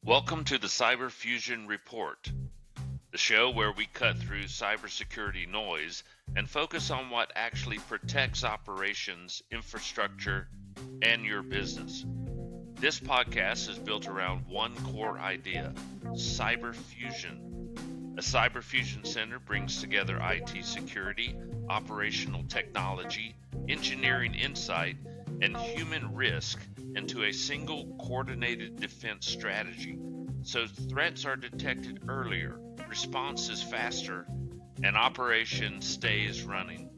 Welcome to the Cyber Fusion Report, the show where we cut through cybersecurity noise and focus on what actually protects operations, infrastructure, and your business. This podcast is built around one core idea: cyber fusion. A cyber fusion center brings together IT security, operational technology, engineering insight, and human risk into a single coordinated defense strategy. So threats are detected earlier, response is faster, and operation stays running.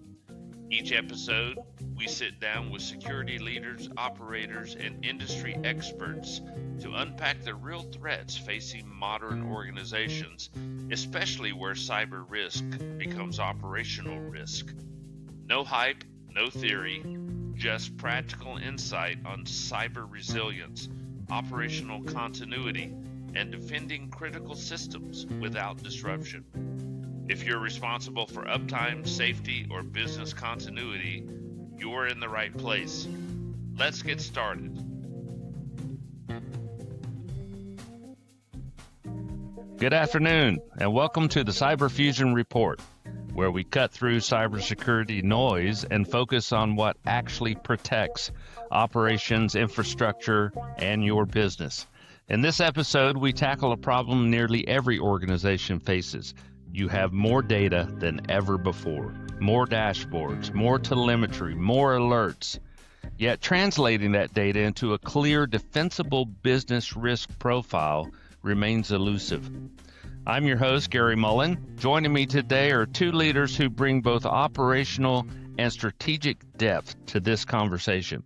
Each episode, we sit down with security leaders, operators, and industry experts to unpack the real threats facing modern organizations, especially where cyber risk becomes operational risk. No hype, no theory, just practical insight on cyber resilience, operational continuity, and defending critical systems without disruption. If you're responsible for uptime, safety, or business continuity, you're in the right place. Let's get started. Good afternoon, and welcome to the Cyber Fusion Report, where we cut through cybersecurity noise and focus on what actually protects operations, infrastructure, and your business. In this episode, we tackle a problem nearly every organization faces. You have more data than ever before, more dashboards, more telemetry, more alerts. Yet translating that data into a clear, defensible business risk profile remains elusive. I'm your host, Gary Mullen. Joining me today are two leaders who bring both operational and strategic depth to this conversation.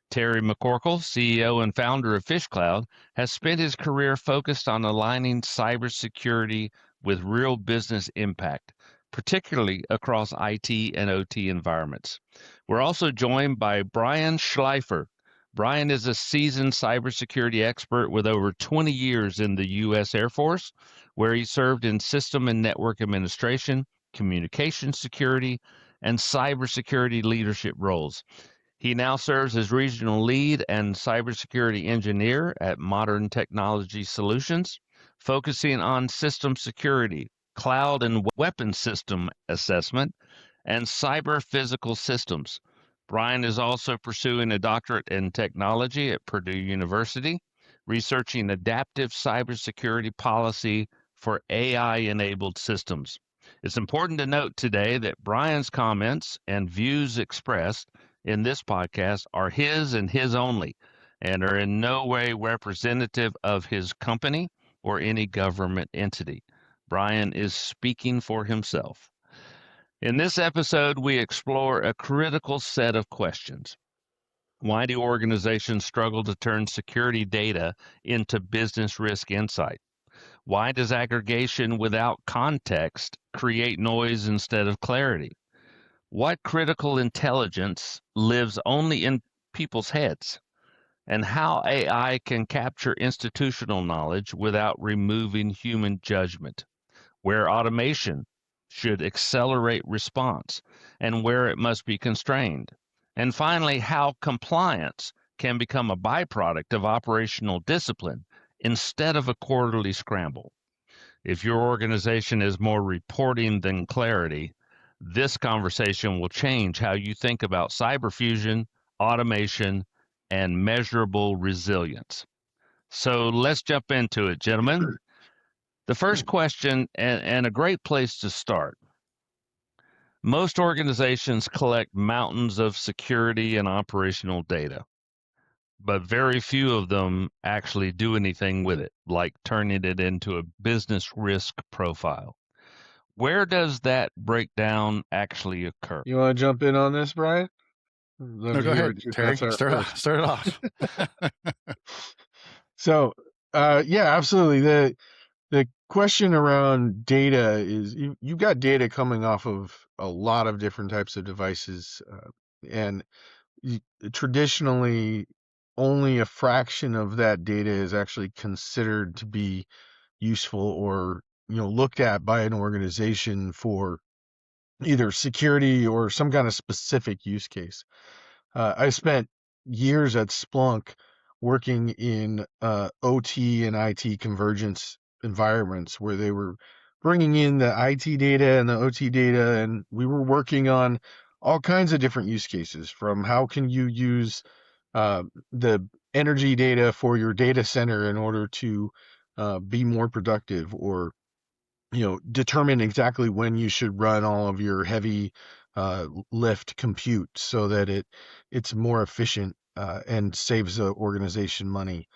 Terry McCorkle, CEO and founder of FishCloud, has spent his career focused on aligning cybersecurity with real business impact, particularly across IT and OT environments. We're also joined by Brian Schleifer. Brian is a seasoned cybersecurity expert with over 20 years in the U.S. Air Force, where he served in system and network administration, communication security, and cybersecurity leadership roles. He now serves as regional lead and cybersecurity engineer at Modern Technology Solutions, focusing on system security, cloud and weapon system assessment, and cyber physical systems. Brian is also pursuing a doctorate in technology at Purdue University, researching adaptive cybersecurity policy for AI-enabled systems. It's important to note today that Brian's comments and views expressed in this podcast are his and his only, and are in no way representative of his company or any government entity. Brian is speaking for himself. In this episode, we explore a critical set of questions. Why do organizations struggle to turn security data into business risk insight? Why does aggregation without context create noise instead of clarity? What critical intelligence lives only in people's heads? And how AI can capture institutional knowledge without removing human judgment? Where automation should accelerate response and where it must be constrained? And finally, how compliance can become a byproduct of operational discipline instead of a quarterly scramble. If your organization is more reporting than clarity, this conversation will change how you think about cyber fusion, automation, and measurable resilience. So let's jump into it, gentlemen. The first question, and a great place to start. Most organizations collect mountains of security and operational data, but very few of them actually do anything with it, like turning it into a business risk profile. Where does that breakdown actually occur? You want to jump in on this, Brian? No, go ahead, Terry. Start it off. So, yeah, absolutely. The question around data is you've got data coming off of a lot of different types of devices, and traditionally, only a fraction of that data is actually considered to be useful or looked at by an organization for either security or some kind of specific use case. I spent years at Splunk working in OT and IT convergence environments where they were bringing in the IT data and the OT data, and we were working on all kinds of different use cases, from how can you use the energy data for your data center in order to be more productive, or determine exactly when you should run all of your heavy lift compute so that it's more efficient and saves the organization money.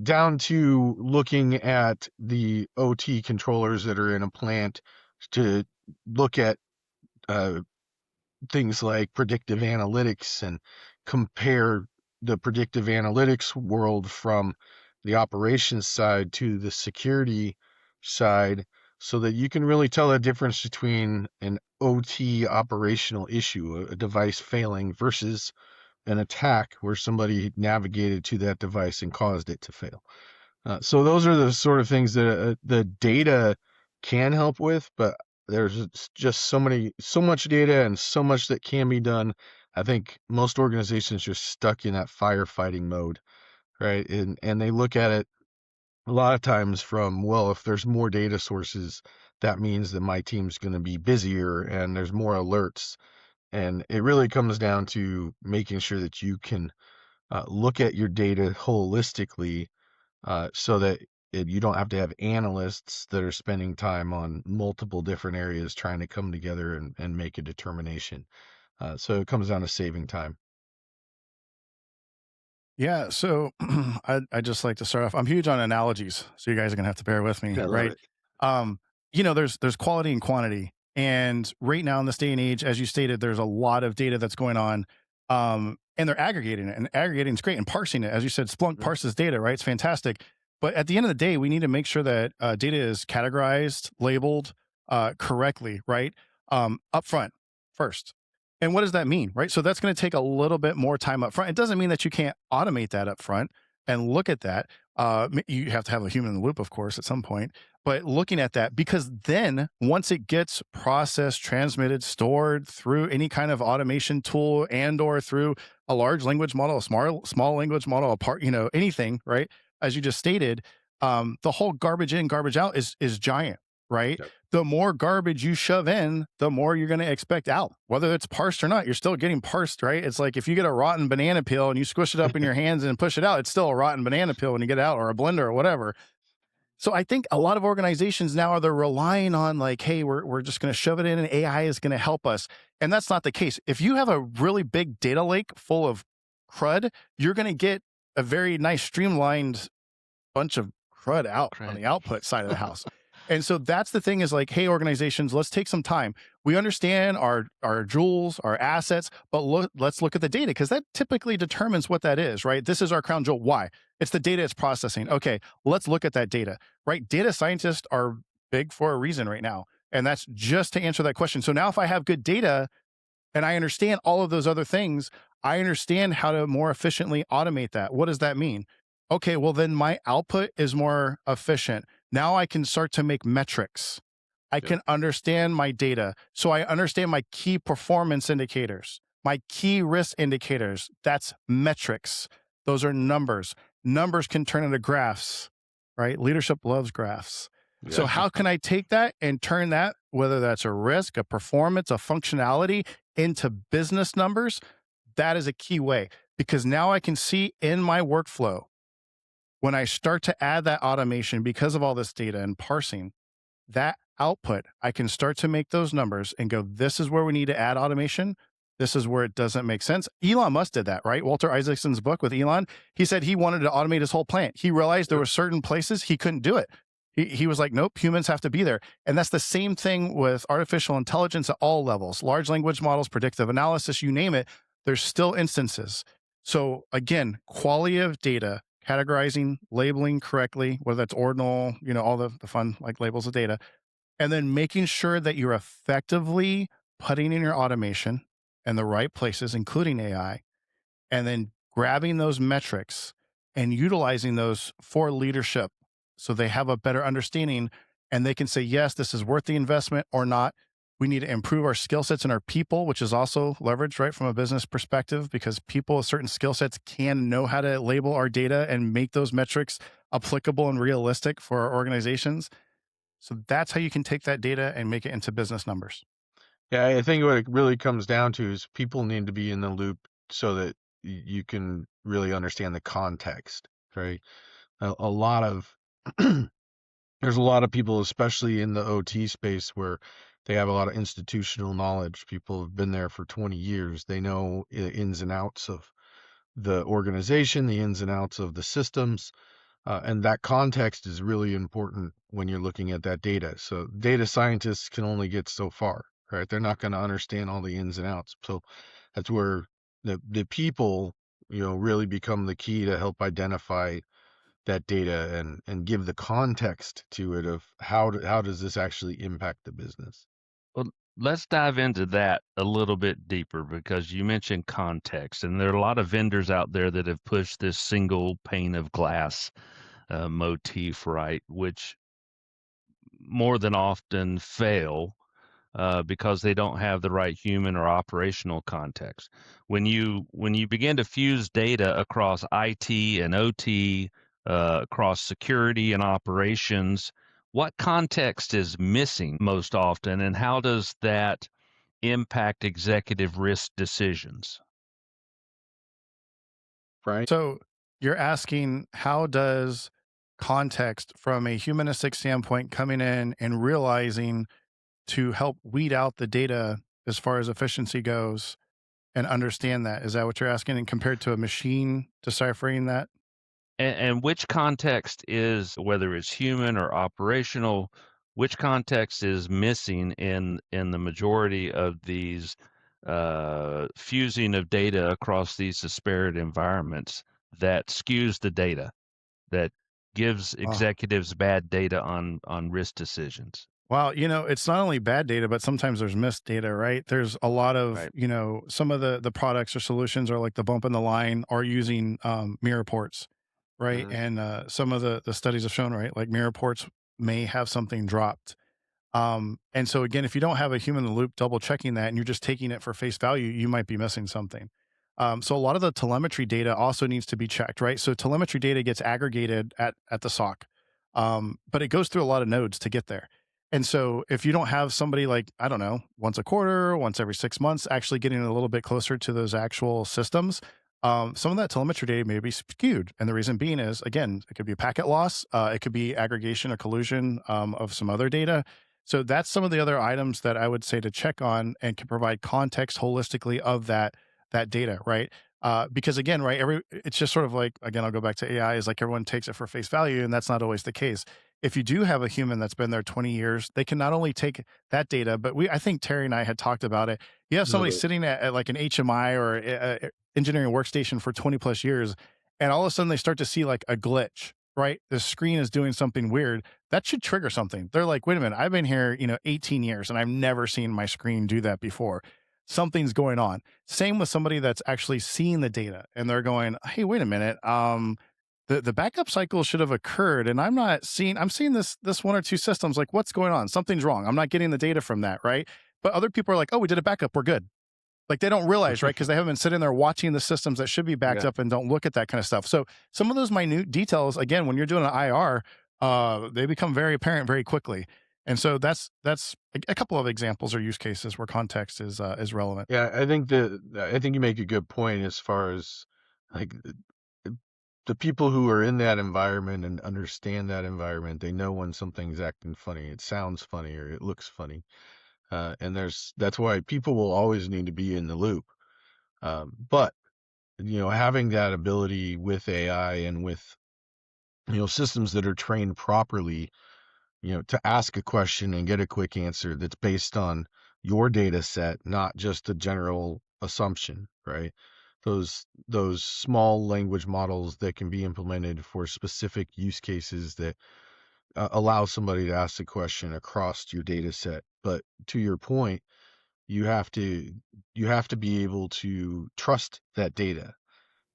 Down to looking at the OT controllers that are in a plant to look at uh, things like predictive analytics and compare the predictive analytics world from the operations side to the security side, so that you can really tell the difference between an OT operational issue, a device failing, versus an attack where somebody navigated to that device and caused it to fail. So those are the sort of things that the data can help with, but there's just so much data and so much that can be done. I think most organizations are stuck in that firefighting mode, right? And they look at it a lot of times from, well, if there's more data sources, that means that my team's going to be busier and there's more alerts. And it really comes down to making sure that you can look at your data holistically, so that you don't have to have analysts that are spending time on multiple different areas trying to come together and make a determination. So it comes down to saving time. Yeah, so I just like to start off. I'm huge on analogies, so you guys are gonna have to bear with me, I love right? it. There's quality and quantity, and right now in this day and age, as you stated, there's a lot of data that's going on, and they're aggregating it, and aggregating is great, and parsing it, as you said, Splunk parses data, right? It's fantastic, but at the end of the day, we need to make sure that data is categorized, labeled correctly, right? Up front first. And what does that mean, right? So that's going to take a little bit more time up front. It doesn't mean that you can't automate that up front and look at that. You have to have a human in the loop, of course, at some point, but looking at that, because then once it gets processed, transmitted, stored through any kind of automation tool and or through a large language model, a small language model, anything, right? As you just stated, the whole garbage in, garbage out is giant, right? Yep. The more garbage you shove in, the more you're going to expect out. Whether it's parsed or not, you're still getting parsed, right? It's like if you get a rotten banana peel and you squish it up in your hands and push it out, it's still a rotten banana peel when you get it out, or a blender or whatever. So I think a lot of organizations now they're relying on like, hey, we're just going to shove it in and AI is going to help us. And that's not the case. If you have a really big data lake full of crud, you're going to get a very nice streamlined bunch of crud out on the output side of the house. And so that's the thing is like, hey, organizations, let's take some time. We understand our jewels, our assets, but let's look at the data, because that typically determines what that is, right? This is our crown jewel. Why? It's the data it's processing. Okay, let's look at that data, right? Data scientists are big for a reason right now. And that's just to answer that question. So now if I have good data and I understand all of those other things, I understand how to more efficiently automate that. What does that mean? Okay, well, then my output is more efficient. Now I can start to make metrics. I can understand my data. So I understand my key performance indicators, my key risk indicators. That's metrics. Those are numbers. Numbers can turn into graphs, right? Leadership loves graphs. Yeah. So how can I take that and turn that, whether that's a risk, a performance, a functionality, into business numbers? That is a key way, because now I can see in my workflow, when I start to add that automation because of all this data and parsing, that output, I can start to make those numbers and go, this is where we need to add automation. This is where it doesn't make sense. Elon Musk did that, right? Walter Isaacson's book with Elon, he said he wanted to automate his whole plant. He realized there were certain places he couldn't do it. He was like, nope, humans have to be there. And that's the same thing with artificial intelligence at all levels, large language models, predictive analysis, you name it, there's still instances. So again, quality of data, categorizing, labeling correctly, whether that's ordinal, all the fun like labels of data, and then making sure that you're effectively putting in your automation in the right places, including AI, and then grabbing those metrics and utilizing those for leadership so they have a better understanding and they can say, yes, this is worth the investment or not. We need to improve our skill sets and our people, which is also leveraged, right, from a business perspective, because people with certain skill sets can know how to label our data and make those metrics applicable and realistic for our organizations. So that's how you can take that data and make it into business numbers. Yeah, I think what it really comes down to is people need to be in the loop so that you can really understand the context, right? A lot of there's a lot of people, especially in the OT space, where they have a lot of institutional knowledge. People have been there for 20 years. They know ins and outs of the organization, the ins and outs of the systems. And that context is really important when you're looking at that data. So data scientists can only get so far, right? They're not going to understand all the ins and outs. So that's where the people, really become the key to help identify that data and give the context to it of how does this actually impact the business. Well, let's dive into that a little bit deeper because you mentioned context, and there are a lot of vendors out there that have pushed this single pane of glass motif, right? Which more than often fail because they don't have the right human or operational context. When you begin to fuse data across IT and OT, across security and operations, what context is missing most often, and how does that impact executive risk decisions? Right. So you're asking, how does context from a humanistic standpoint coming in and realizing to help weed out the data as far as efficiency goes and understand that? Is that what you're asking? And compared to a machine deciphering that? And which context is, whether it's human or operational, which context is missing in the majority of these fusing of data across these disparate environments that skews the data, that gives Oh, executives bad data on risk decisions? wow. It's not only bad data, but sometimes there's missed data, right? There's a lot of, Right. some of the products or solutions are like the bump in the line are using mirror ports, right? Mhm. And some of the studies have shown, right, like mirror ports may have something dropped. And so again, if you don't have a human in the loop double checking that and you're just taking it for face value, you might be missing something. So a lot of the telemetry data also needs to be checked, right? So telemetry data gets aggregated at the SOC, but it goes through a lot of nodes to get there. And so if you don't have somebody like, I don't know, once a quarter, once every 6 months, actually getting a little bit closer to those actual systems, some of that telemetry data may be skewed. And the reason being is, again, it could be packet loss, it could be aggregation or collusion of some other data. So that's some of the other items that I would say to check on and can provide context holistically of that data, right? Because again, right, it's just sort of like, again, I'll go back to AI, is like everyone takes it for face value, and that's not always the case. If you do have a human that's been there 20 years, they can not only take that data, but I think Terry and I had talked about it. You have A little somebody bit. sitting at like an HMI or engineering workstation for 20 plus years, and all of a sudden they start to see like a glitch, right? The screen is doing something weird. That should trigger something. They're like, wait a minute, I've been here, 18 years and I've never seen my screen do that before. Something's going on. Same with somebody that's actually seeing the data and they're going, hey, wait a minute. The backup cycle should have occurred and I'm seeing this one or two systems, like what's going on? Something's wrong. I'm not getting the data from that, right? But other people are like, oh, we did a backup, we're good. Like they don't realize, right? Because they haven't been sitting there watching the systems that should be backed Yeah. up and don't look at that kind of stuff. So some of those minute details, again, when you're doing an IR, they become very apparent very quickly. And so that's a couple of examples or use cases where context is relevant. Yeah, I think you make a good point as far as like the people who are in that environment and understand that environment. They know when something's acting funny, it sounds funny or it looks funny. And that's why people will always need to be in the loop. But having that ability with AI and with systems that are trained properly, to ask a question and get a quick answer that's based on your data set, not just a general assumption, right? Those small language models that can be implemented for specific use cases that allow somebody to ask the question across your data set. But to your point, you have to you have to be able to trust that data,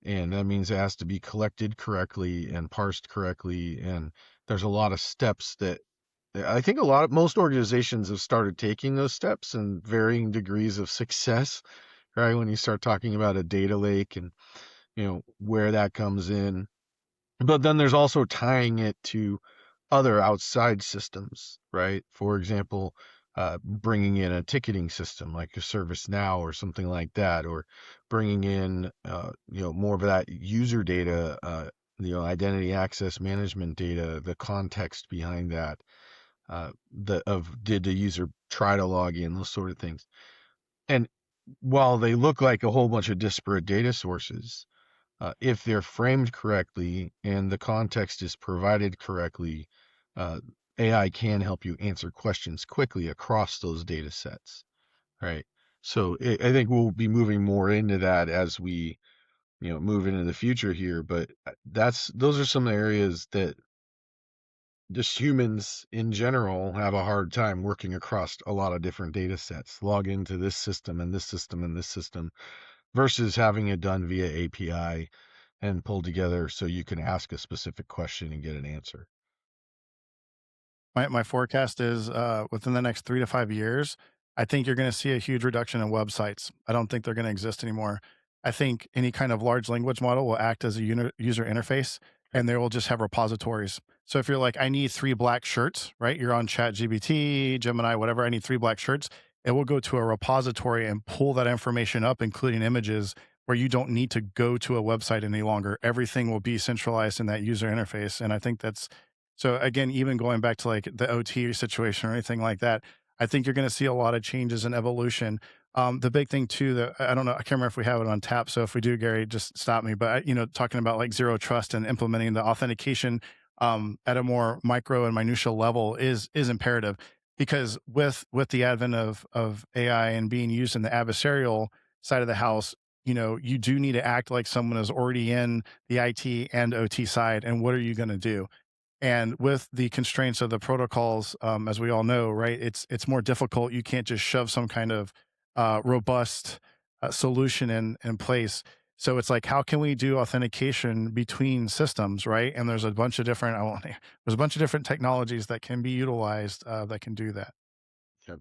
and that means it has to be collected correctly and parsed correctly, and there's a lot of steps that I think most organizations have started taking those steps in varying degrees of success, right? When you start talking about a data lake and, where that comes in. But then there's also tying it to other outside systems, right? For example, bringing in a ticketing system like a ServiceNow or something like that, or bringing in, more of that user data, identity access management data, the context behind that, did the user try to log in, those sort of things. And while they look like a whole bunch of disparate data sources, if they're framed correctly and the context is provided correctly, uh, AI can help you answer questions quickly across those data sets, right? So I think we'll be moving more into that as we, move into the future here. But those are some areas that just humans in general have a hard time working across a lot of different data sets. Log into this system and this system and this system versus having it done via API and pulled together so you can ask a specific question and get an answer. My forecast is within the next 3 to 5 years, I think you're going to see a huge reduction in websites. I don't think they're going to exist anymore. I think any kind of large language model will act as a user interface, and they will just have repositories. So if you're like, I need 3 black shirts, right? You're on ChatGPT, Gemini, whatever. I need 3 black shirts. It will go to a repository and pull that information up, including images, where you don't need to go to a website any longer. Everything will be centralized in that user interface, and I think that's so again, even going back to like the OT situation or anything like that, I think you're going to see a lot of changes and evolution. The big thing too that I don't know, I can't remember if we have it on tap. So if we do, Gary, just stop me. But talking about like zero trust and implementing the authentication at a more micro and minutia level is imperative because with the advent of AI and being used in the adversarial side of the house, you do need to act like someone is already in the IT and OT side. And what are you going to do? And with the constraints of the protocols, as we all know, right, it's more difficult. You can't just shove some kind of robust solution in place. So it's like, how can we do authentication between systems, right? And there's a bunch of different, there's a bunch of different technologies that can be utilized that can do that. Yep.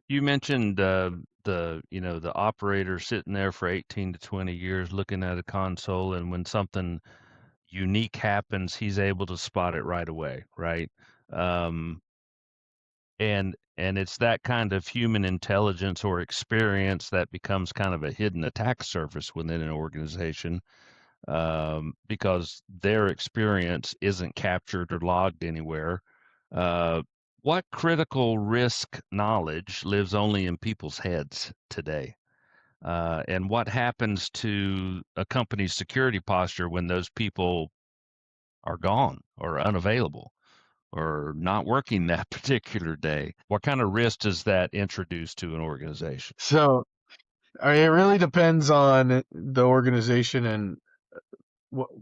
You mentioned the operator sitting there for 18 to 20 years looking at a console, and when something unique happens, he's able to spot it right away, right? Um, and it's that kind of human intelligence or experience that becomes kind of a hidden attack surface within an organization, because their experience isn't captured or logged anywhere. Uh, what critical risk knowledge lives only in people's heads today? And what happens to a company's security posture when those people are gone or unavailable or not working that particular day? What kind of risk does that introduce to an organization? So it really depends on the organization and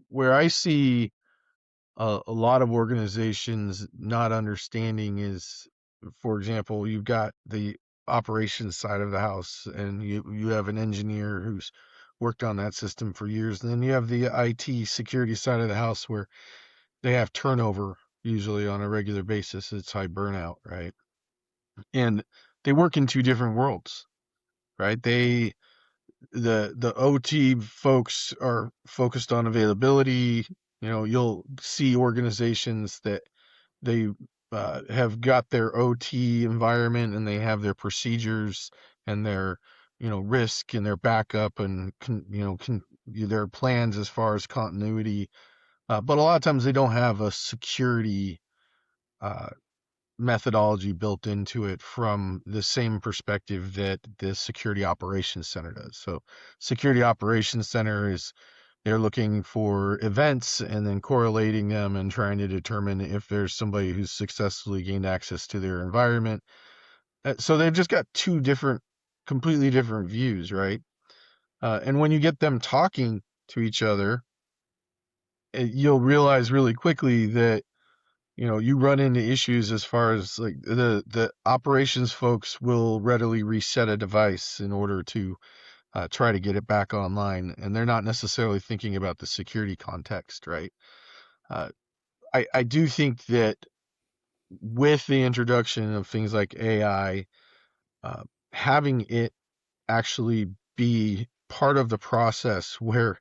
where I see a lot of organizations not understanding is, for example, you've got the operations side of the house and you have an engineer who's worked on that system for years. And then you have the IT security side of the house where they have turnover usually on a regular basis. It's high burnout, right? And they work in two different worlds, right? The OT folks are focused on availability. You'll see organizations that they have got their OT environment and they have their procedures and their risk and their backup and their plans as far as continuity. But a lot of times they don't have a security uh, methodology built into it from the same perspective that the security operations center does. So security operations center is they're looking for events and then correlating them and trying to determine if there's somebody who's successfully gained access to their environment. So they've just got two completely different views, right? And when you get them talking to each other, you'll realize really quickly that you run into issues as far as like the operations folks will readily reset a device in order to try to get it back online, and they're not necessarily thinking about the security context, right? uh, I do think that with the introduction of things like AI, having it actually be part of the process where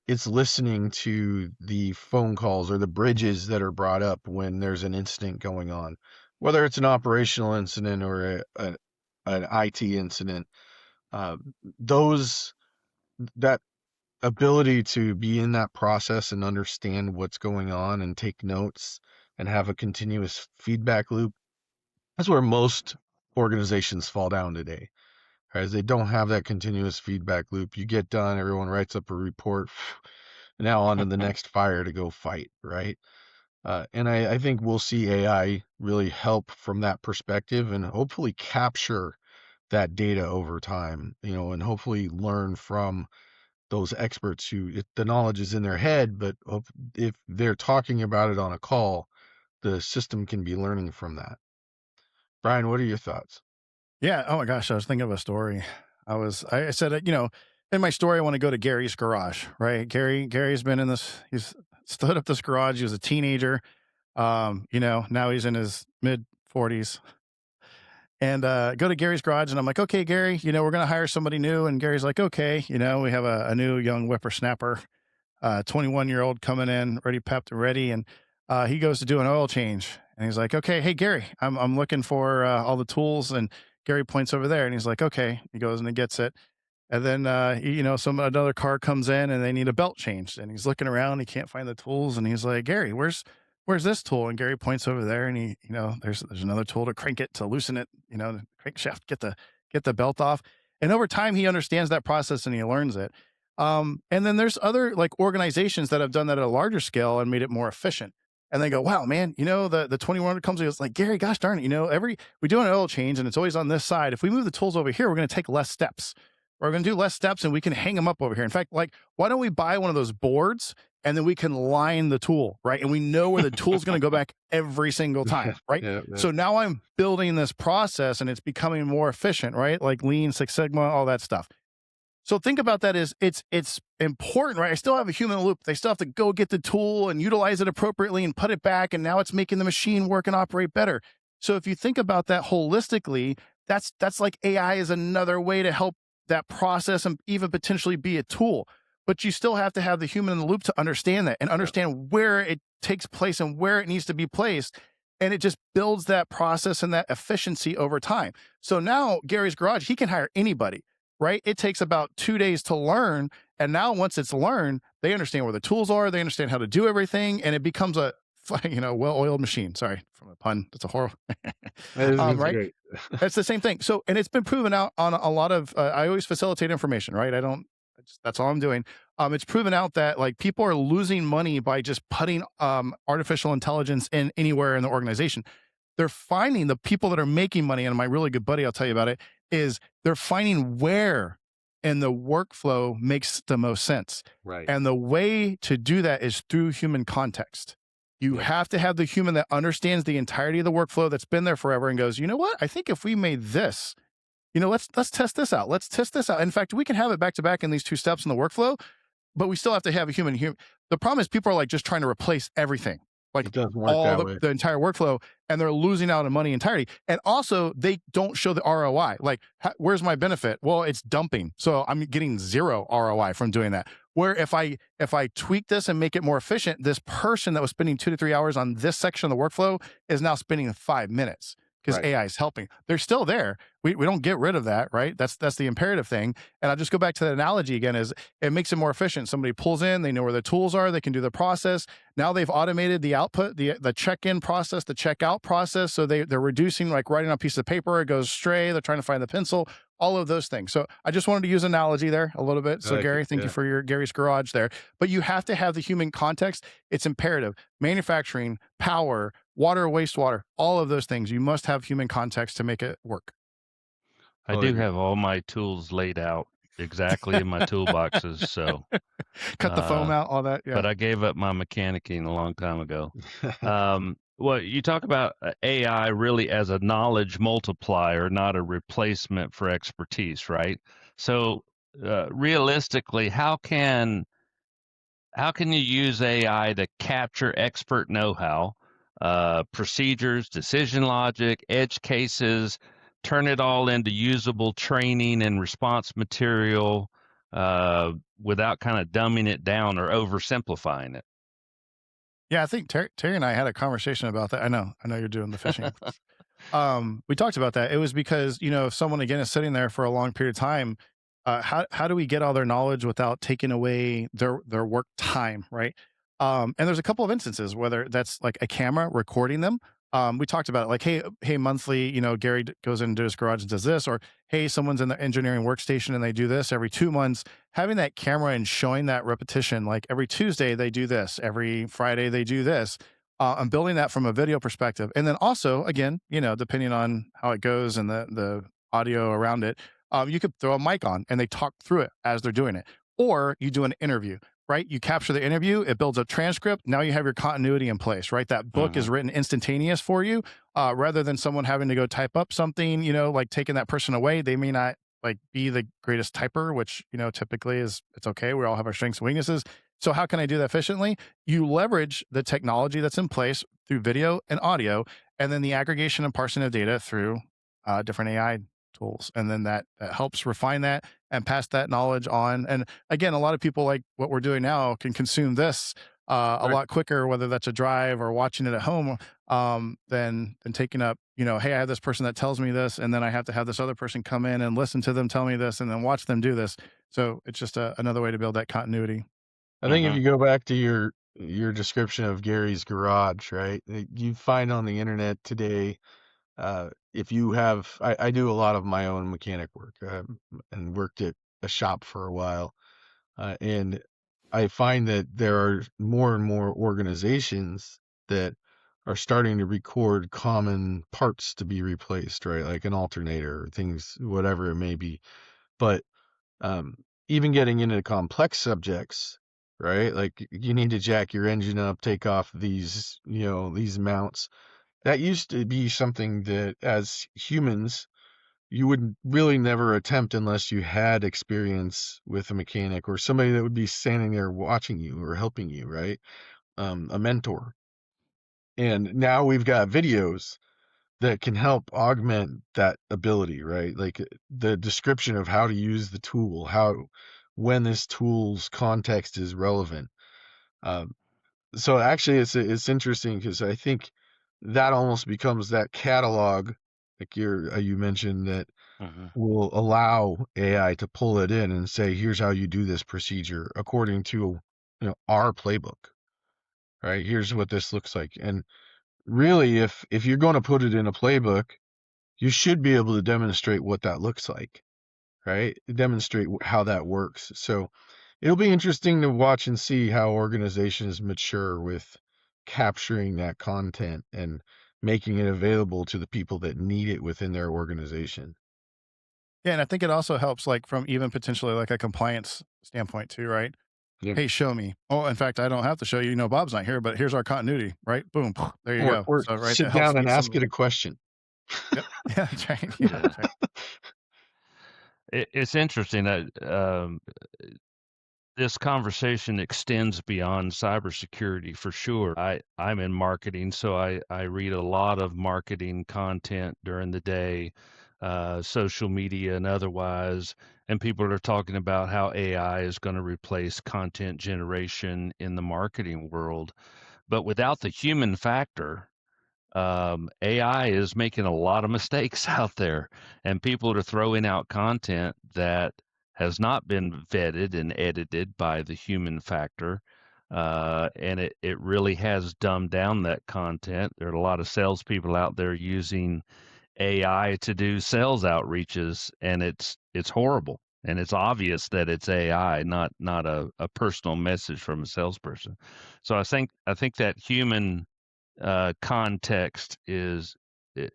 it's listening to the phone calls or the bridges that are brought up when there's an incident going on, whether it's an operational incident or an IT incident. Those that ability to be in that process and understand what's going on and take notes and have a continuous feedback loop, that's where most organizations fall down today. Right? They don't have that continuous feedback loop. You get done, everyone writes up a report, now on to the next fire to go fight, right? And I think we'll see AI really help from that perspective and hopefully capture that data over time, and hopefully learn from those experts the knowledge is in their head, but if they're talking about it on a call, the system can be learning from that. Brian, what are your thoughts? Yeah. Oh my gosh, I was thinking of a story. I said, in my story, I want to go to Gary's garage, right? Gary's been in this. He's stood up this garage. He was a teenager. Now he's in his mid 40s. And go to Gary's garage, and I'm like, okay, Gary, we're gonna hire somebody new. And Gary's like, okay, we have a new young whippersnapper, 21-year-old coming in, ready, pepped, and ready. And he goes to do an oil change, and he's like, okay, hey Gary, I'm looking for all the tools. And Gary points over there, and he's like, okay. He goes and he gets it. And then another car comes in, and they need a belt changed. And he's looking around, he can't find the tools, and he's like, Gary, where's this tool? And Gary points over there, and there's another tool to crank it, to loosen it, the crankshaft, get the belt off. And over time, he understands that process and he learns it. And then there's other like organizations that have done that at a larger scale and made it more efficient. And they go, wow, man, the 21 comes, it's like, Gary, gosh darn it, we do an oil change and it's always on this side. If we move the tools over here, we're going to take less steps. We're going to do less steps and we can hang them up over here. In fact, like, why don't we buy one of those boards and then we can line the tool, right? And we know where the tool's going to go back every single time, right? Yeah. So now I'm building this process and it's becoming more efficient, right? Like Lean, Six Sigma, all that stuff. So think about that as it's important, right? I still have a human loop. They still have to go get the tool and utilize it appropriately and put it back. And now it's making the machine work and operate better. So if you think about that holistically, that's like AI is another way to help that process and even potentially be a tool. But you still have to have the human in the loop to understand that and understand where it takes place and where it needs to be placed. And it just builds that process and that efficiency over time. So now Gary's garage, he can hire anybody, right? It takes about 2 days to learn. And now once it's learned, they understand where the tools are. They understand how to do everything. And it becomes a, well-oiled machine. Sorry for the pun. That's a horrible. Right? Great. That's the same thing. So, and it's been proven out on a lot of, I always facilitate information, right? That's all I'm doing. It's proven out that like people are losing money by just putting artificial intelligence in anywhere in the organization. They're finding the people that are making money, and my really good buddy, I'll tell you about it, is they're finding where in the workflow makes the most sense. Right. And the way to do that is through human context. You have to have the human that understands the entirety of the workflow that's been there forever and goes, you know what? I think if we made this, let's test this out. Let's test this out. In fact, we can have it back to back in these 2 steps in the workflow, but we still have to have a human. The problem is people are like just trying to replace everything, like it doesn't work that way. The entire workflow, and they're losing out on money entirely. And also they don't show the ROI. Like, where's my benefit? Well, it's dumping. So I'm getting 0 ROI from doing that. Where if I tweak this and make it more efficient, this person that was spending 2 to 3 hours on this section of the workflow is now spending 5 minutes because AI is helping. They're still there. We don't get rid of that, right? That's the imperative thing. And I'll just go back to the analogy again, is it makes it more efficient. Somebody pulls in, they know where the tools are, they can do the process. Now they've automated the output, the check-in process, the check-out process. So they're reducing, like writing on a piece of paper, it goes stray, they're trying to find the pencil, all of those things. So I just wanted to use analogy there a little bit. So Gary, thank you for your Gary's garage there. But you have to have the human context. It's imperative. Manufacturing, power, water, wastewater, all of those things. You must have human context to make it work. I do have all my tools laid out exactly in my toolboxes. So cut the foam out, all that. Yeah. But I gave up my mechanicking a long time ago. Well, you talk about AI really as a knowledge multiplier, not a replacement for expertise, right? So realistically, how can you use AI to capture expert know-how procedures, decision logic, edge cases, turn it all into usable training and response material without kind of dumbing it down or oversimplifying it. Yeah, I think Terry and I had a conversation about that. I know you're doing the fishing. We talked about that. It was because, if someone again is sitting there for a long period of time, how do we get all their knowledge without taking away their work time, right? And there's a couple of instances whether that's like a camera recording them. We talked about it, like, hey, monthly, Gary goes into his garage and does this, or hey, someone's in the engineering workstation and they do this every 2 months. Having that camera and showing that repetition, like every Tuesday they do this, every Friday they do this, I'm building that from a video perspective. And then also, again, depending on how it goes and the audio around it, you could throw a mic on and they talk through it as they're doing it. Or you do an interview, right? You capture the interview, it builds a transcript. Now you have your continuity in place, right? That book is written instantaneous for you, rather than someone having to go type up something, like taking that person away. They may not like be the greatest typer, which, typically it's okay. We all have our strengths and weaknesses. So how can I do that efficiently? You leverage the technology that's in place through video and audio, and then the aggregation and parsing of data through different AI tools. And then that helps refine that and pass that knowledge on. And again, a lot of people like what we're doing now can consume this a Right. lot quicker, whether that's a drive or watching it at home, than taking up, hey, I have this person that tells me this, and then I have to have this other person come in and listen to them tell me this, and then watch them do this. So it's just another way to build that continuity. I think if you go back to your description of Gary's garage, right? You find on the internet today, if you have, I do a lot of my own mechanic work, and worked at a shop for a while, and I find that there are more and more organizations that are starting to record common parts to be replaced, right? Like an alternator or things, whatever it may be. But um, even getting into complex subjects, right? Like you need to jack your engine up, take off these, these mounts. That used to be something that as humans, you would really never attempt unless you had experience with a mechanic or somebody that would be standing there watching you or helping you, right? A mentor. And now we've got videos that can help augment that ability, right? Like the description of how to use the tool, when this tool's context is relevant. Um, so actually, it's interesting because I think that almost becomes that catalog, like you mentioned, that will allow AI to pull it in and say, here's how you do this procedure according to our playbook, right? Here's what this looks like. And really, if you're going to put it in a playbook, you should be able to demonstrate what that looks like, right? Demonstrate how that works. So it'll be interesting to watch and see how organizations mature with capturing that content and making it available to the people that need it within their organization. Yeah, and I think it also helps, like, from even potentially like a compliance standpoint too, right? Yeah. Hey, show me. Oh, in fact, I don't have to show you. Bob's not here, but here's our continuity, right? Boom, there you go. Or So, right, sit that helps down and speed some ask of it a the. question. Yep. Yeah, that's right. Yeah, that's right. It's interesting that this conversation extends beyond cybersecurity for sure. I'm in marketing, so I read a lot of marketing content during the day, social media and otherwise, and people are talking about how AI is going to replace content generation in the marketing world. But without the human factor, AI is making a lot of mistakes out there, and people are throwing out content that has not been vetted and edited by the human factor. And it really has dumbed down that content. There are a lot of salespeople out there using AI to do sales outreaches, and it's horrible. And it's obvious that it's AI, not a personal message from a salesperson. So I think that human context is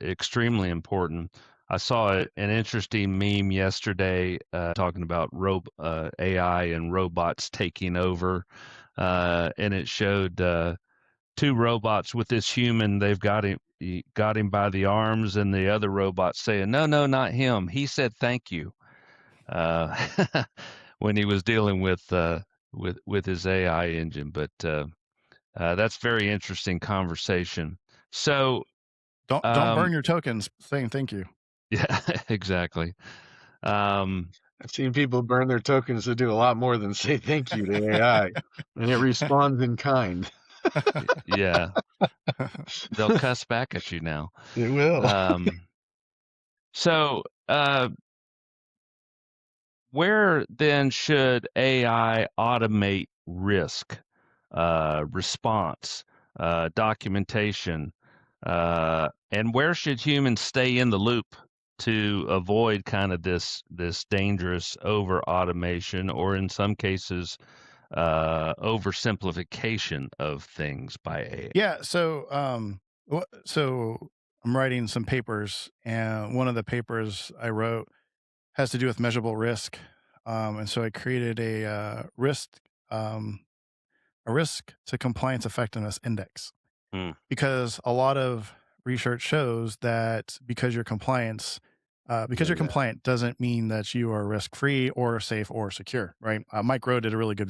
extremely important. I saw an interesting meme yesterday talking about AI and robots taking over, and it showed two robots with this human. They've got him by the arms, and the other robot saying, "No, no, not him. He said thank you." Uh, when he was dealing with his AI engine, but that's very interesting conversation. So, Don't burn um, your tokens saying thank you. yeah, exactly. Um, I've seen people burn their tokens to do a lot more than say thank you to AI, and it responds in kind. yeah, they'll cuss back at you now. It will. So, where then should AI automate risk, response, documentation, and where should humans stay in the loop to avoid kind of this dangerous over automation, or in some cases, oversimplification of things by AI? Yeah. So I'm writing some papers, and one of the papers I wrote has to do with measurable risk. And so I created um, a risk to compliance effectiveness index, Hmm. because a lot of research shows that because Yeah, you're compliant doesn't mean that you are risk free or safe or secure, right? Mike Rowe did a really good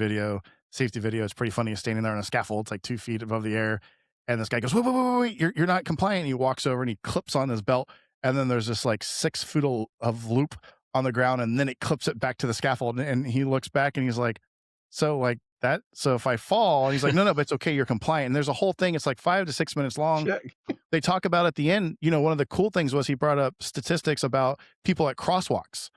safety video. It's pretty funny. He's standing there on a scaffold, it's like 2 feet above the air, and this guy goes, wait, you're not compliant. And he walks over and he clips on his belt, and then there's this like 6 foot of loop on the ground, and then it clips it back to the scaffold, and he looks back and he's like, so like that, so if I fall, and he's like, no, but it's okay, you're compliant. And there's a whole thing, it's like 5 to 6 minutes long. check. They talk about at the end, one of the cool things was he brought up statistics about people at crosswalks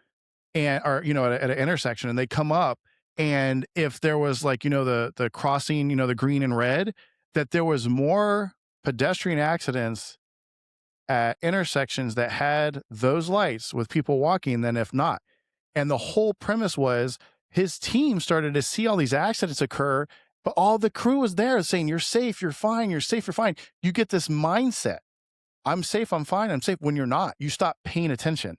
or at an intersection, and they come up, and if there was like the crossing, the green and red, that there was more pedestrian accidents at intersections that had those lights with people walking than if not. And the whole premise was his team started to see all these accidents occur, but all the crew was there saying, you're safe, you're fine, you're safe, you're fine. You get this mindset, I'm safe, I'm fine, I'm safe, when you're not. You stop paying attention.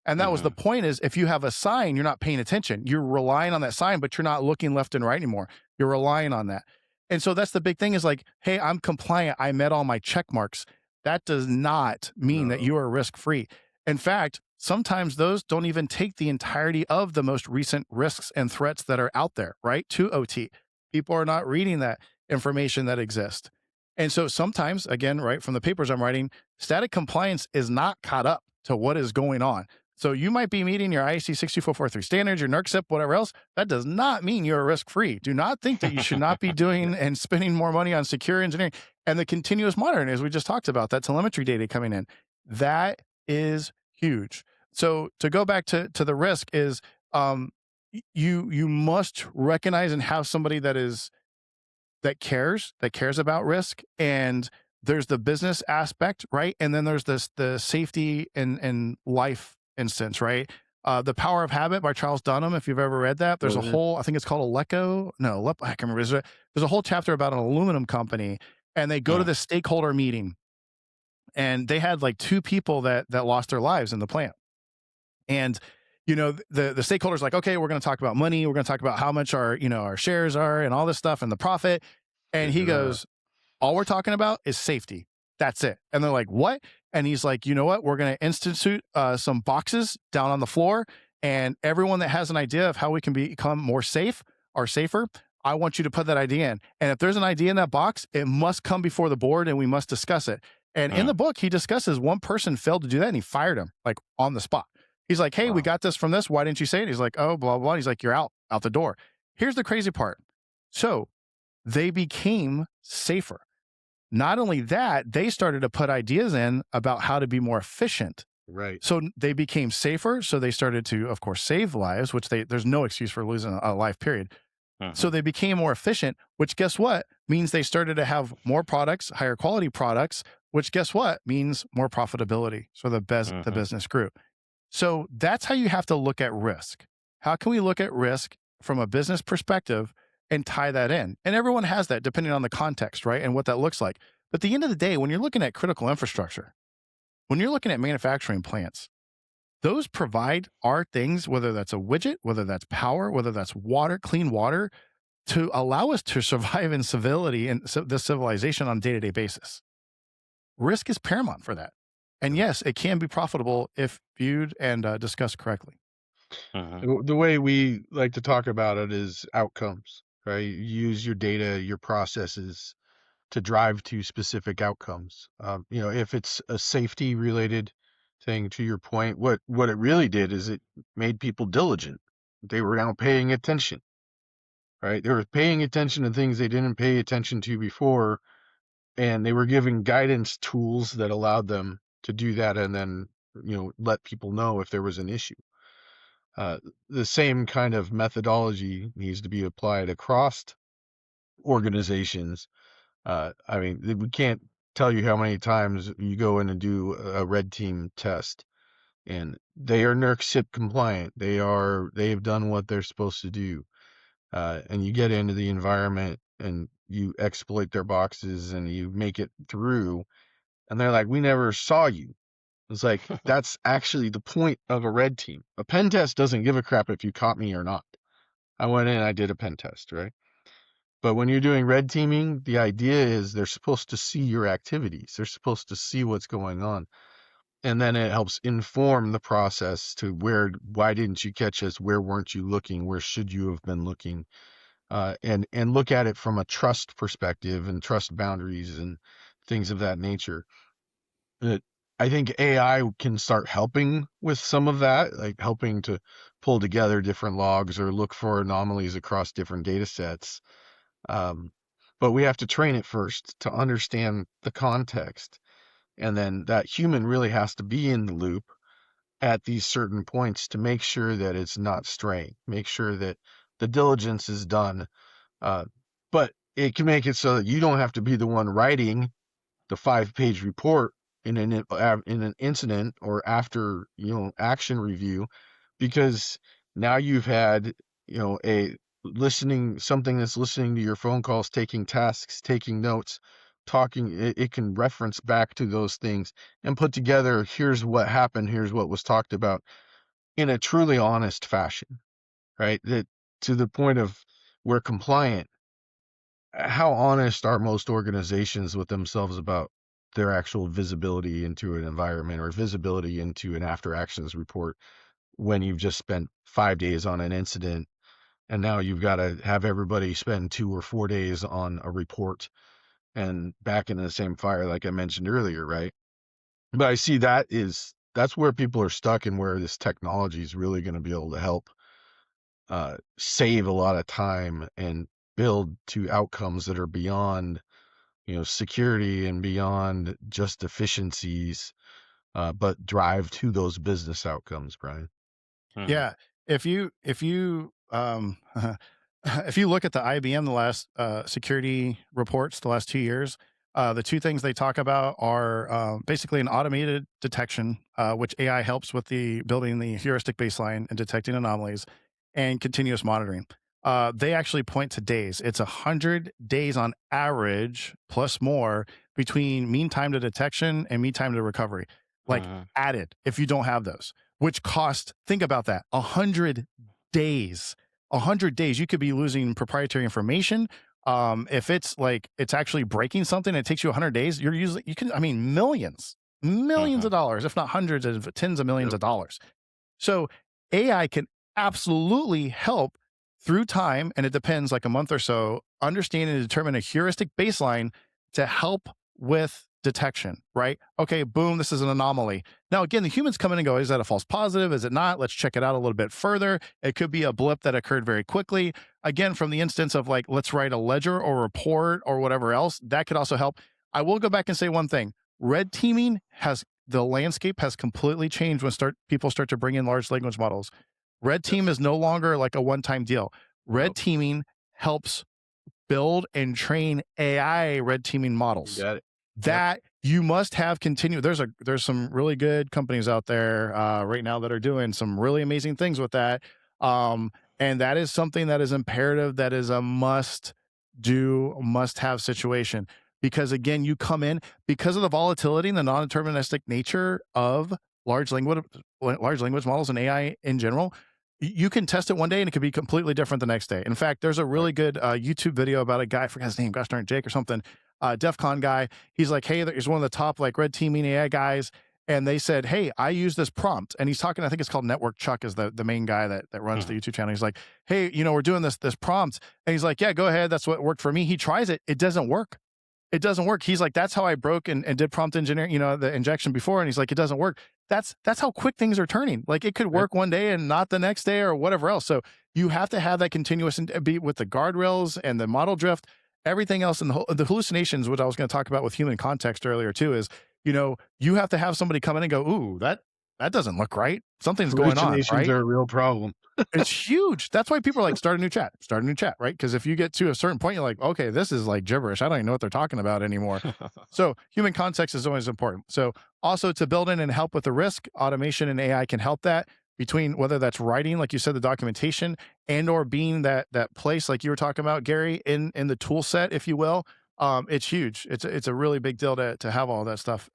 And that was the point, is if you have a sign, you're not paying attention. You're relying on that sign, but you're not looking left and right anymore. You're relying on that. And so that's the big thing, is like, hey, I'm compliant, I met all my check marks. That does not mean that you are risk free. In fact, sometimes those don't even take the entirety of the most recent risks and threats that are out there, right? To OT. People are not reading that information that exists. And so sometimes, again, right, from the papers I'm writing, static compliance is not caught up to what is going on. So you might be meeting your IEC 62443 standards, your NERC, whatever else. That does not mean you're risk free. Do not think that you should not be doing and spending more money on secure engineering and the continuous monitoring, as we just talked about, that telemetry data coming in. That is huge. So to go back to the risk is, you must recognize and have somebody that cares about risk. And there's the business aspect, right? And then there's the safety and life instance, right? The Power of Habit by Charles Dunham, if you've ever read that. There's a whole, I think it's called I can't remember. There's a whole chapter about an aluminum company, and they go to the stakeholder meeting, and they had like 2 people that lost their lives in the plant. And the stakeholders like, okay, we're going to talk about money, we're going to talk about how much our shares are and all this stuff and the profit. And he goes, all we're talking about is safety. That's it. And they're like, what? And he's like, you know what? We're going to institute some boxes down on the floor, and everyone that has an idea of how we can become more safe or safer, I want you to put that idea in. And if there's an idea in that box, it must come before the board and we must discuss it. And in the book, he discusses one person failed to do that, and he fired him like on the spot. He's like, hey, we got this from this. Why didn't you say it? He's like, oh, blah, blah. He's like, you're out the door. Here's the crazy part. So they became safer. Not only that, they started to put ideas in about how to be more efficient. Right. So they became safer. So they started to, of course, save lives, which there's no excuse for losing a life, period. So they became more efficient, which guess what? Means they started to have more products, higher quality products, which guess what? Means more profitability. So the business grew. So that's how you have to look at risk. How can we look at risk from a business perspective and tie that in? And everyone has that depending on the context, right? And what that looks like. But at the end of the day, when you're looking at critical infrastructure, when you're looking at manufacturing plants, those provide our things, whether that's a widget, whether that's power, whether that's water, clean water, to allow us to survive in civility and this civilization on a day-to-day basis. Risk is paramount for that. And yes, it can be profitable if viewed and discussed correctly. The way we like to talk about it is outcomes, right? You use your data, your processes to drive to specific outcomes. If it's a safety related thing, to your point, what it really did is it made people diligent. They were now paying attention, right? They were paying attention to things they didn't pay attention to before, and they were giving guidance tools that allowed them to do that, and then let people know if there was an issue. The same kind of methodology needs to be applied across organizations. We can't tell you how many times you go in and do a red team test, and they are NERC CIP compliant. They've done what they're supposed to do. And you get into the environment and you exploit their boxes and you make it through, and they're like, "We never saw you." It's like, that's actually the point of a red team. A pen test doesn't give a crap if you caught me or not. I went in and I did a pen test, right? But when you're doing red teaming, the idea is they're supposed to see your activities. They're supposed to see what's going on. And then it helps inform the process to why didn't you catch us? Where weren't you looking? Where should you have been looking? And look at it from a trust perspective and trust boundaries and things of that nature. I think AI can start helping with some of that, like helping to pull together different logs or look for anomalies across different data sets. But we have to train it first to understand the context. And then that human really has to be in the loop at these certain points to make sure that it's not straying, make sure that the diligence is done. But it can make it so that you don't have to be the one writing the 5-page report in an incident or after action review, because now you've had something that's listening to your phone calls, taking tasks, taking notes, talking. It can reference back to those things and put together, here's what happened, here's what was talked about, in a truly honest fashion, right? That, to the point of we're compliant, how honest are most organizations with themselves about their actual visibility into an environment or visibility into an after actions report when you've just spent 5 days on an incident and now you've got to have everybody spend 2 or 4 days on a report and back in the same fire, like I mentioned earlier, right? But I see that's where people are stuck, and where this technology is really going to be able to help save a lot of time and build to outcomes that are beyond security and beyond just efficiencies, but drive to those business outcomes, Brian. Yeah. If you if you look at the IBM, the last security reports, the last 2 years, the two things they talk about are basically an automated detection, which AI helps with the building the heuristic baseline and detecting anomalies, and continuous monitoring. They actually point to days. It's 100 days on average, plus more, between mean time to detection and mean time to recovery. Like added, if you don't have those, which cost, think about that, 100 days. 100 days, you could be losing proprietary information. If it's like it's actually breaking something, it takes you 100 days. Millions of dollars, if not hundreds of tens of millions of dollars. So AI can absolutely help through time, and it depends, like a month or so, understand and determine a heuristic baseline to help with detection, right? Okay, boom, this is an anomaly. Now, again, the humans come in and go, is that a false positive? Is it not? Let's check it out a little bit further. It could be a blip that occurred very quickly. Again, from the instance of like, let's write a ledger or report or whatever else, that could also help. I will go back and say one thing. Red teaming the landscape has completely changed when people start to bring in large language models. Red team is no longer like a one-time deal. Red teaming helps build and train AI red teaming models. Got it. That you must have continued. There's some really good companies out there right now that are doing some really amazing things with that. And that is something that is imperative, that is a must have situation. Because again, you come in, because of the volatility and the non-deterministic nature of large language models and AI in general, you can test it one day and it could be completely different the next day. In fact, there's a really good YouTube video about a guy, I forgot his name, gosh darn, Jake or something, DEF CON guy. He's like, hey, he's one of the top like red teaming AI guys. And they said, hey, I use this prompt. And he's talking, I think it's called Network Chuck is the main guy that runs the YouTube channel. He's like, hey, we're doing this prompt. And he's like, yeah, go ahead. That's what worked for me. He tries it. It doesn't work. it doesn't work. He's like, that's how I broke and did prompt engineering, the injection before. And he's like, it doesn't work. That's how quick things are turning. Like it could work one day and not the next day or whatever else. So you have to have that continuous and be with the guardrails and the model drift, everything else. And the hallucinations, which I was going to talk about with human context earlier too, is, you have to have somebody come in and go, ooh, that doesn't look right. Something's going on, Hallucinations right? are a real problem. It's huge. That's why people are like, start a new chat, right? Because if you get to a certain point, you're like, okay, this is like gibberish. I don't even know what they're talking about anymore. So human context is always important. So also to build in and help with the risk, automation and AI can help that, between whether that's writing, like you said, the documentation, and or being that place, like you were talking about, Gary, in the tool set, if you will. It's huge. It's a really big deal to have all that stuff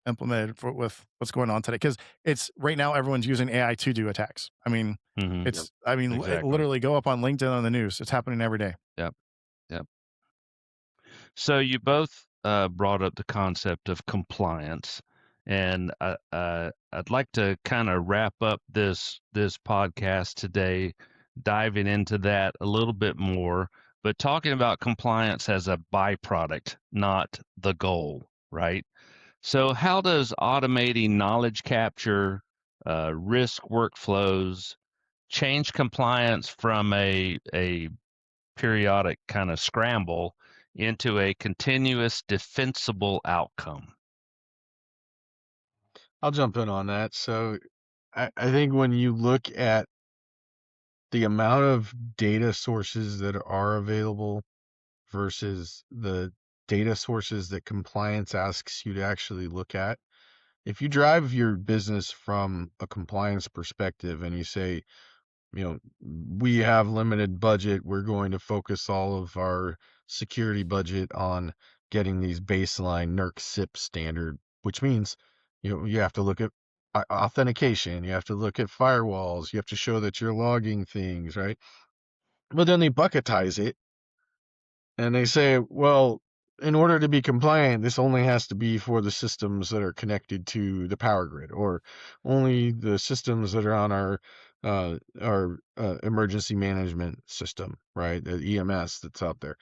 implemented with what's going on today. Because it's right now everyone's using AI to do attacks. I mean, Exactly. literally go up on LinkedIn on the news. It's happening every day. Yep. So you both brought up the concept of compliance, and I'd like to kind of wrap up this podcast today, diving into that a little bit more, but talking about compliance as a byproduct, not the goal, right? So how does automating knowledge capture, risk workflows change compliance from a periodic kind of scramble into a continuous defensible outcome? I'll jump in on that. So I think when you look at the amount of data sources that are available versus the data sources that compliance asks you to actually look at, if you drive your business from a compliance perspective and you say, we have limited budget, we're going to focus all of our security budget on getting these baseline NERC SIP standard, which means, you have to look at authentication, you have to look at firewalls, you have to show that you're logging things, right? But then they bucketize it and they say, well, in order to be compliant, this only has to be for the systems that are connected to the power grid, or only the systems that are on our emergency management system, right? The EMS that's out there.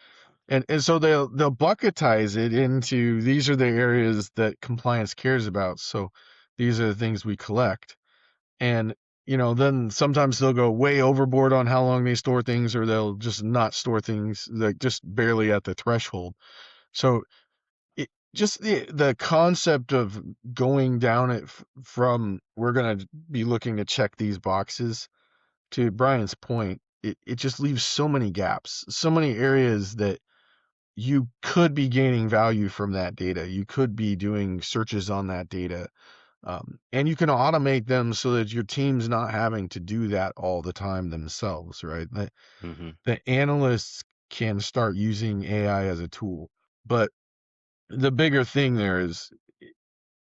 And so they'll bucketize it into, these are the areas that compliance cares about. So these are the things we collect. And then sometimes they'll go way overboard on how long they store things, or they'll just not store things, like just barely at the threshold. So just the concept of going down it from, we're going to be looking to check these boxes, to Brian's point, it just leaves so many gaps, so many areas that you could be gaining value from that data. You could be doing searches on that data. And you can automate them so that your team's not having to do that all the time themselves, right? The analysts can start using AI as a tool. But the bigger thing there is,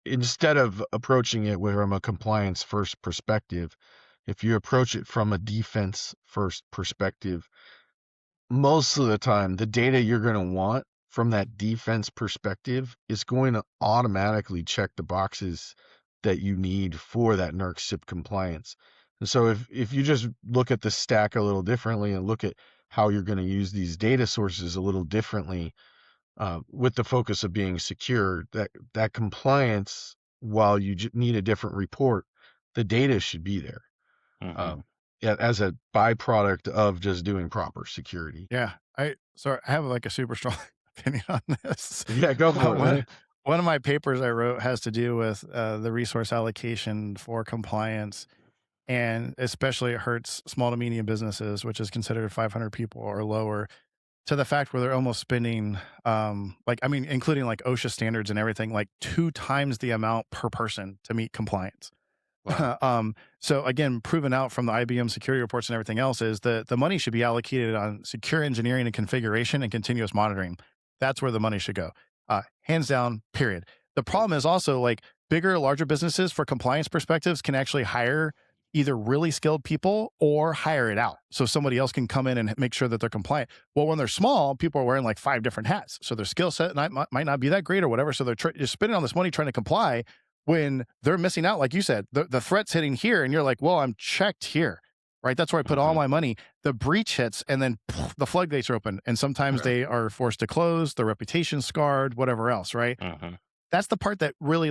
instead of approaching it from a compliance first perspective, if you approach it from a defense first perspective, most of the time, the data you're going to want from that defense perspective is going to automatically check the boxes that you need for that NERC SIP compliance. And so if you just look at the stack a little differently and look at how you're going to use these data sources a little differently, with the focus of being secure, that compliance, while you need a different report, the data should be there. As a byproduct of just doing proper security. Yeah. I have like a super strong opinion on this. Yeah, go for it, man. One of my papers I wrote has to do with the resource allocation for compliance, and especially it hurts small to medium businesses, which is considered 500 people or lower, to the fact where they're almost spending, including like OSHA standards and everything, like 2 times the amount per person to meet compliance. Wow. So again, proven out from the IBM security reports and everything else is that the money should be allocated on secure engineering and configuration and continuous monitoring. That's where the money should go. Hands down, period. The problem is also, like, bigger, larger businesses, for compliance perspectives, can actually hire either really skilled people or hire it out so somebody else can come in and make sure that they're compliant. Well, when they're small, people are wearing like 5 different hats. So their skill set might not be that great or whatever. So they're just spending all this money trying to comply, when they're missing out. Like you said, the threat's hitting here and you're like, well, I'm checked here, right? That's where I put all my money. The breach hits, and then the floodgates are open. And sometimes they are forced to close, their reputation scarred, whatever else, right? That's the part that really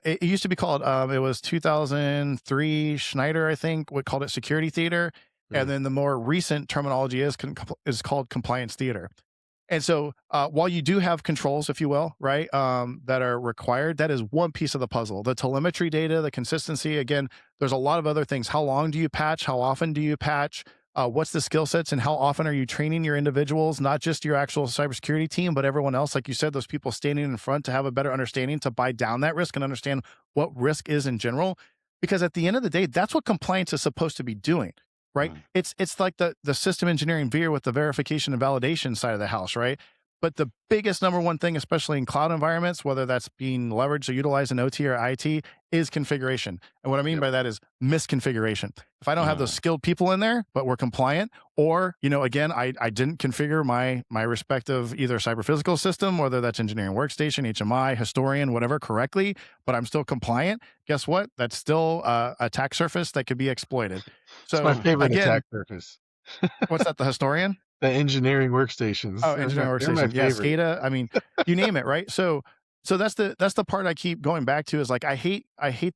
it used to be called, it was 2003, Schneider, I think, what called it security theater. And then the more recent terminology is called compliance theater. And so while you do have controls, if you will, right, that are required, that is one piece of the puzzle. The telemetry data, the consistency, again, there's a lot of other things. How long do you patch? How often do you patch? What's the skill sets and how often are you training your individuals, not just your actual cybersecurity team, but everyone else? Like you said, those people standing in front to have a better understanding, to buy down that risk and understand what risk is in general. Because at the end of the day, that's what compliance is supposed to be doing. Right. It's like the system engineering veer with the verification and validation side of the house. Right. But the biggest number one thing, especially in cloud environments, whether that's being leveraged or utilized in OT or IT, is configuration. And what I mean by that is misconfiguration. If I don't have those skilled people in there, but we're compliant, or, again, I didn't configure my respective either cyber physical system, whether that's engineering workstation, HMI, historian, whatever, correctly, but I'm still compliant, guess what? That's still a attack surface that could be exploited. So It's my favorite again, attack surface. what's that? The historian? The engineering workstations. Oh, They're engineering my workstation. Yeah, favorite. SCADA. I mean, you name it, right? So that's the part I keep going back to is like I hate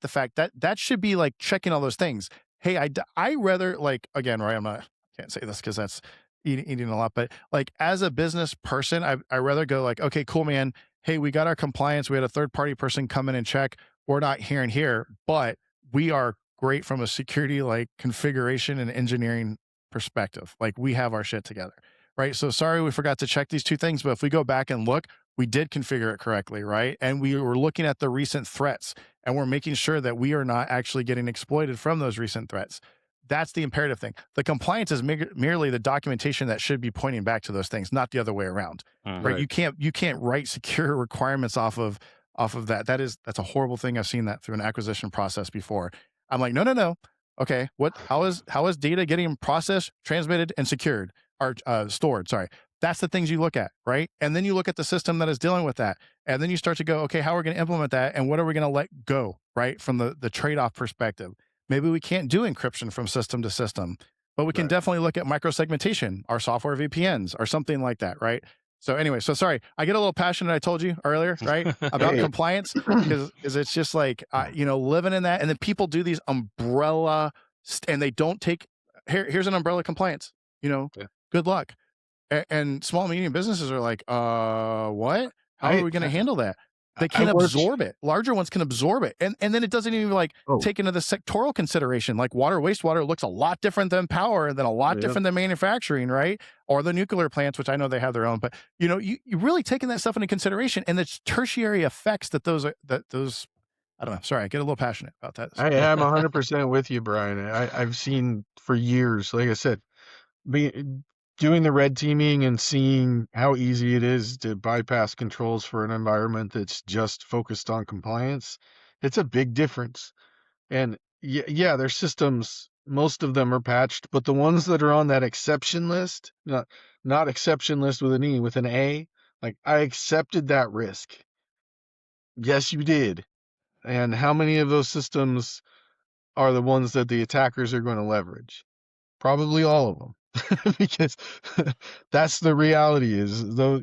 the fact that should be like checking all those things. Hey, I rather, like, again, right? Can't say this because that's eating a lot, but like as a business person, I rather go like, okay, cool, man. Hey, we got our compliance. We had a third party person come in and check. We're not here and here, but we are great from a security, like, configuration and engineering perspective. Like, we have our shit together. Right. So sorry, we forgot to check these two things. But if we go back and look, we did configure it correctly. Right. And we were looking at the recent threats and we're making sure that we are not actually getting exploited from those recent threats. That's the imperative thing. The compliance is merely the documentation that should be pointing back to those things, not the other way around. Right. You can't write secure requirements off of that. That's a horrible thing. I've seen that through an acquisition process before. I'm like, no. Okay. How is data getting processed, transmitted, and secured? Or stored, sorry. That's the things you look at, right? And then you look at the system that is dealing with that. And then you start to go, okay, how are we going to implement that? And what are we going to let go, right? From the trade-off perspective. Maybe we can't do encryption from system to system, but we can definitely look at microsegmentation, our software VPNs, or something like that, right? So anyway, sorry, I get a little passionate, I told you earlier, right? About compliance, because it's just like, living in that. And then people do these umbrella, and they don't take, here's an umbrella compliance, good luck. And small and medium businesses are like, what? How are we going to handle that? They can't absorb it. Larger ones can absorb it. And then it doesn't even take into the sectoral consideration. Like water, wastewater looks a lot different than power and then a lot different than manufacturing, right? Or the nuclear plants, which I know they have their own, but you really taking that stuff into consideration and the tertiary effects that those, I don't know. Sorry, I get a little passionate about that. I am 100% with you, Brian. I've seen for years, like I said, doing the red teaming and seeing how easy it is to bypass controls for an environment that's just focused on compliance. It's a big difference. And yeah, their systems, most of them are patched, but the ones that are on that exception list, not exception list with an E, with an A, like I accepted that risk. Yes, you did. And how many of those systems are the ones that the attackers are going to leverage? Probably all of them. Because that's the reality is though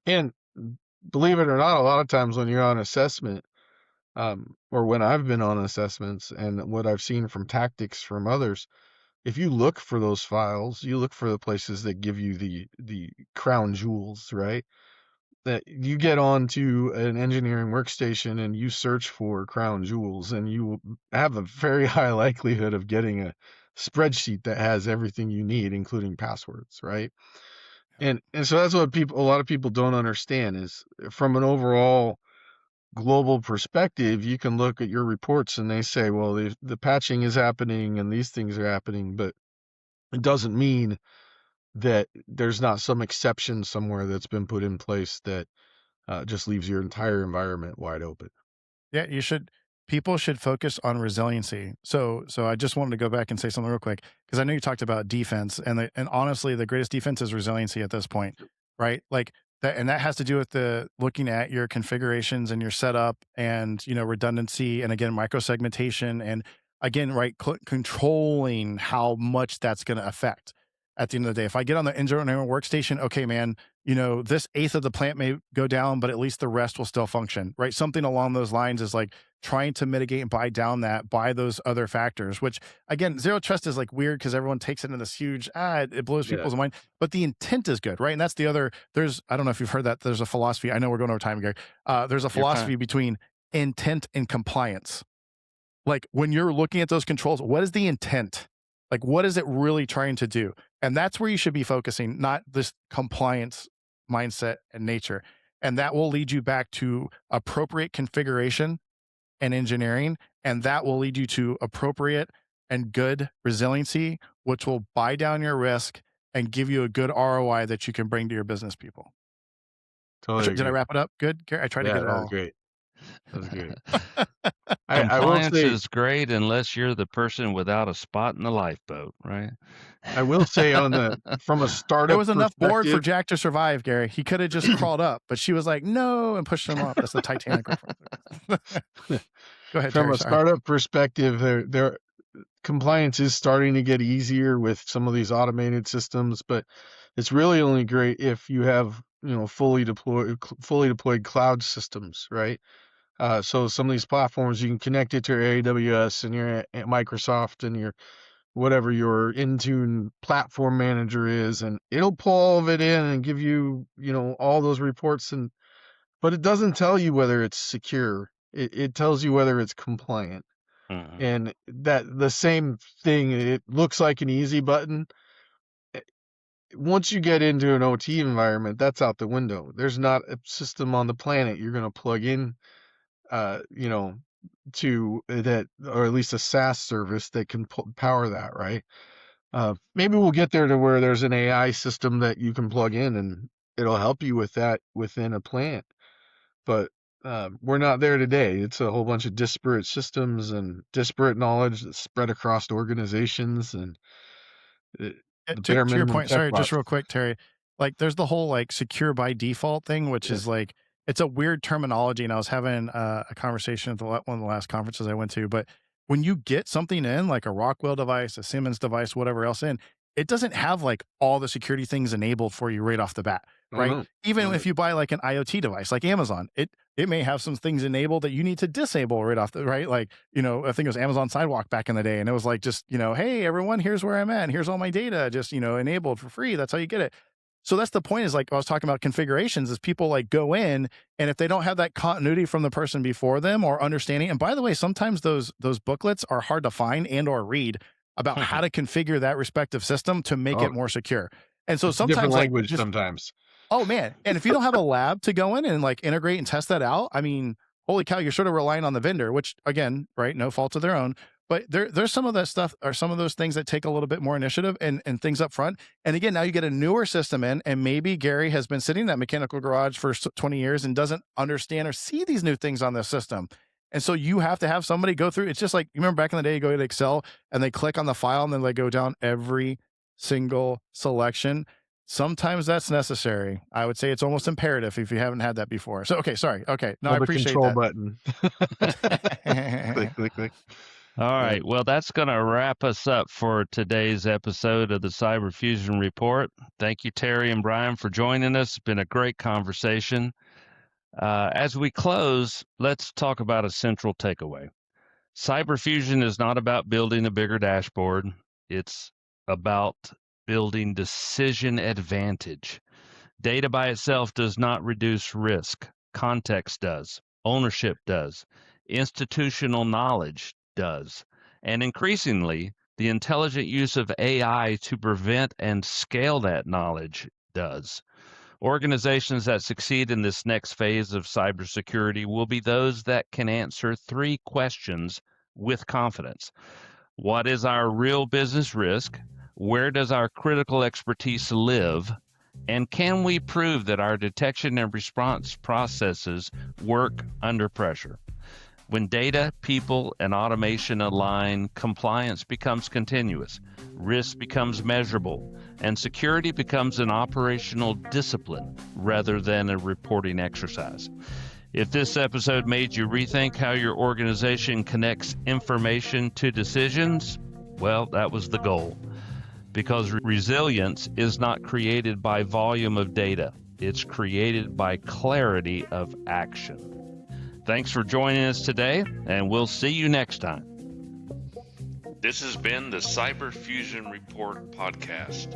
and believe it or not, a lot of times when you're on assessment, or when I've been on assessments and what I've seen from tactics from others, if you look for those files, you look for the places that give you the crown jewels, right? That you get onto an engineering workstation and you search for crown jewels and you have a very high likelihood of getting a spreadsheet that has everything you need, including passwords, right? And so that's what a lot of people don't understand is from an overall global perspective, you can look at your reports and they say, well, the patching is happening and these things are happening, but it doesn't mean that there's not some exception somewhere that's been put in place that just leaves your entire environment wide open. Yeah, people should focus on resiliency. So I just wanted to go back and say something real quick, because I know you talked about defense and honestly, the greatest defense is resiliency at this point, right? Like that, and that has to do with looking at your configurations and your setup and, redundancy and again, microsegmentation and again, right, controlling how much that's going to affect at the end of the day. If I get on the engineering workstation, okay, man, this eighth of the plant may go down, but at least the rest will still function, right? Something along those lines is like trying to mitigate and buy down that by those other factors, which again, zero trust is like weird because everyone takes it in this huge, it blows people's mind, but the intent is good, right? And that's the other, I don't know if you've heard that, there's a philosophy, I know we're going over time, Gary. There's a philosophy between intent and compliance. Like when you're looking at those controls, what is the intent? Like, what is it really trying to do? And that's where you should be focusing, not this compliance mindset and nature. And that will lead you back to appropriate configuration and engineering. And that will lead you to appropriate and good resiliency, which will buy down your risk and give you a good ROI that you can bring to your business people. Totally Did I wrap it up? Good, Gary? I tried to get it all. Great. That was great. Compliance is great unless you're the person without a spot in the lifeboat, right? I will say from a startup there was enough board for Jack to survive, Gary. He could have just crawled up, but she was like, no, and pushed him off. That's the Titanic reference. Go ahead, From a startup perspective, there compliance is starting to get easier with some of these automated systems, but it's really only great if you have, fully deployed cloud systems, right? So some of these platforms, you can connect it to your AWS and your Microsoft and your whatever your Intune platform manager is, and it'll pull all of it in and give you, all those reports. But it doesn't tell you whether it's secure. It tells you whether it's compliant. Mm-hmm. And that the same thing, it looks like an easy button. Once you get into an OT environment, that's out the window. There's not a system on the planet you're going to plug in, to that, or at least a SaaS service that can power that, right? Maybe we'll get there to where there's an AI system that you can plug in and it'll help you with that within a plant. But we're not there today. It's a whole bunch of disparate systems and disparate knowledge that's spread across organizations. And to your point, sorry, just real quick, Terry, like there's the whole like secure by default thing, which is like, it's a weird terminology. And I was having a conversation at one of the last conferences I went to, but when you get something in like a Rockwell device, a Siemens device, whatever else in, it doesn't have like all the security things enabled for you right off the bat, right? Even if you buy like an IoT device, like Amazon, it may have some things enabled that you need to disable right off the, right? Like, I think it was Amazon Sidewalk back in the day. And it was like, just, hey, everyone, here's where I'm at. And here's all my data, just, enabled for free. That's how you get it. So that's the point, is like I was talking about configurations, is people like go in, and if they don't have that continuity from the person before them or understanding, and by the way, sometimes those booklets are hard to find and or read about how to configure that respective system to make it more secure. And so sometimes different language sometimes. Oh man. And if you don't have a lab to go in and like integrate and test that out, I mean, holy cow, you're sort of relying on the vendor, which again, right, no fault of their own. But there's some of that stuff, or some of those things that take a little bit more initiative and things up front. And again, now you get a newer system in, and maybe Gary has been sitting in that mechanical garage for 20 years and doesn't understand or see these new things on this system. And so you have to have somebody go through. It's just like, you remember back in the day, you go to Excel and they click on the file and then they go down every single selection. Sometimes that's necessary. I would say it's almost imperative if you haven't had that before. So, okay, sorry. Okay. No, I appreciate control that. Button. click. All right. Well, that's going to wrap us up for today's episode of the Cyber Fusion Report. Thank you, Terry and Brian, for joining us. It's been a great conversation. As we close, let's talk about a central takeaway. Cyber Fusion is not about building a bigger dashboard. It's about building decision advantage. Data by itself does not reduce risk. Context does. Ownership does. Institutional knowledge does. And increasingly, the intelligent use of AI to prevent and scale that knowledge does. Organizations that succeed in this next phase of cybersecurity will be those that can answer 3 questions with confidence. What is our real business risk? Where does our critical expertise live? And can we prove that our detection and response processes work under pressure? When data, people, and automation align, compliance becomes continuous, risk becomes measurable, and security becomes an operational discipline rather than a reporting exercise. If this episode made you rethink how your organization connects information to decisions, well, that was the goal. Because resilience is not created by volume of data. It's created by clarity of action. Thanks for joining us today, and we'll see you next time. This has been the Cyber Fusion Report podcast.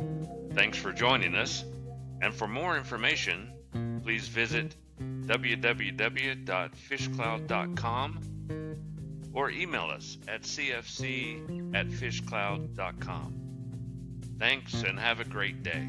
Thanks for joining us, and for more information, please visit www.fishcloud.com or email us at cfc@fishcloud.com. Thanks and have a great day.